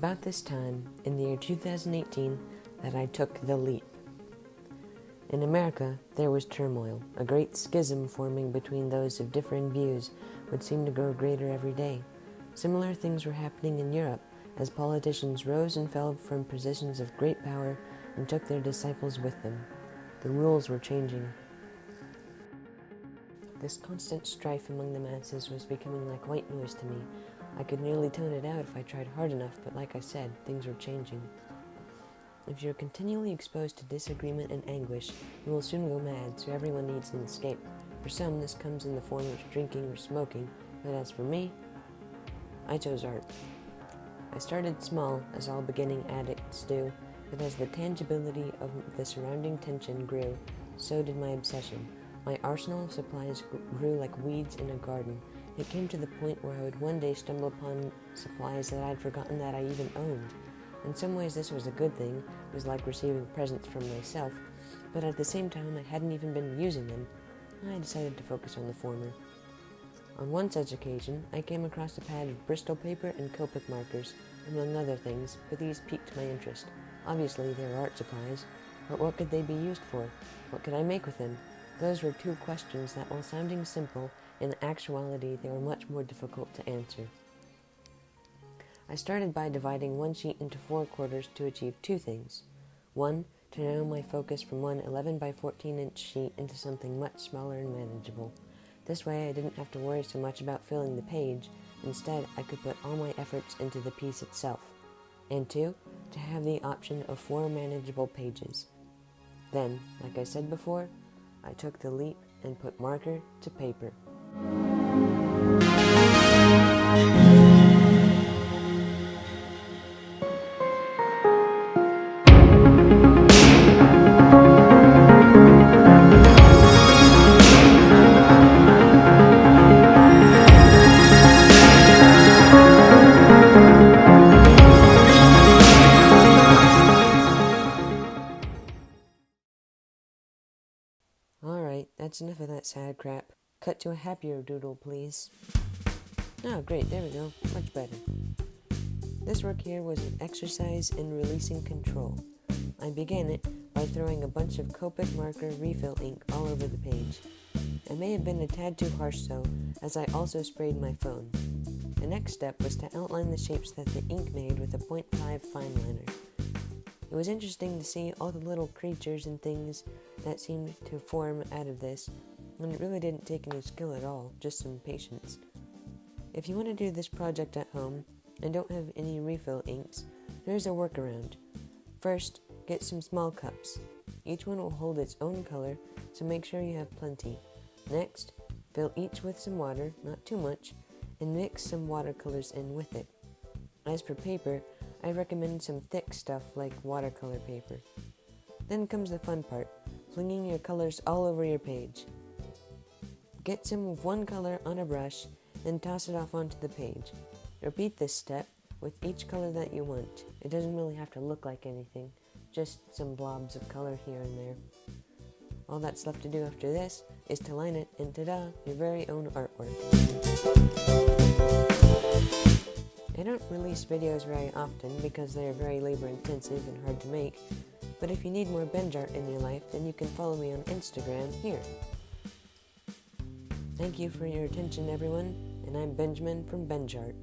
about this time, in the year 2018, that I took the leap. In America, there was turmoil, a great schism forming between those of differing views, which seemed to grow greater every day. Similar things were happening in Europe, as politicians rose and fell from positions of great power and took their disciples with them. The rules were changing. This constant strife among the masses was becoming like white noise to me. I could nearly tone it out if I tried hard enough, but like I said, things were changing. If you're continually exposed to disagreement and anguish, you will soon go mad, so everyone needs an escape. For some, this comes in the form of drinking or smoking, but as for me, I chose art. I started small, as all beginning addicts do, but as the tangibility of the surrounding tension grew, so did my obsession. My arsenal of supplies grew like weeds in a garden. It came to the point where I would one day stumble upon supplies that I'd forgotten that I even owned. In some ways this was a good thing. It was like receiving presents from myself, but at the same time I hadn't even been using them. I decided to focus on the former. On one such occasion, I came across a pad of Bristol paper and Copic markers, among other things, but these piqued my interest. Obviously, they were art supplies, but what could they be used for? What could I make with them? Those were two questions that, while sounding simple, in actuality they were much more difficult to answer. I started by dividing one sheet into 4 quarters to achieve 2 things. 1, to narrow my focus from one 11 by 14 inch sheet into something much smaller and manageable. This way I didn't have to worry so much about filling the page. Instead, I could put all my efforts into the piece itself. And 2, to have the option of 4 manageable pages. Then, like I said before, I took the leap and put marker to paper. Alright, that's enough of that sad crap. Cut to a happier doodle, please. Oh, great, there we go. Much better. This work here was an exercise in releasing control. I began it by throwing a bunch of Copic marker refill ink all over the page. I may have been a tad too harsh though, as I also sprayed my phone. The next step was to outline the shapes that the ink made with a 0.5 fine liner. It was interesting to see all the little creatures and things that seemed to form out of this, and it really didn't take any skill at all, just some patience. If you want to do this project at home and don't have any refill inks, there's a workaround. First, get some small cups. Each one will hold its own color, so make sure you have plenty. Next, fill each with some water, not too much, and mix some watercolors in with it. As for paper, I recommend some thick stuff like watercolor paper. Then comes the fun part, flinging your colors all over your page. Get some of one color on a brush, then toss it off onto the page. Repeat this step with each color that you want. It doesn't really have to look like anything, just some blobs of color here and there. All that's left to do after this is to line it, and ta-da, your very own artwork. I don't release videos very often because they are very labor-intensive and hard to make, but if you need more bench art in your life, then you can follow me on Instagram here. Thank you for your attention, everyone, and I'm Benjamin from Bench Art.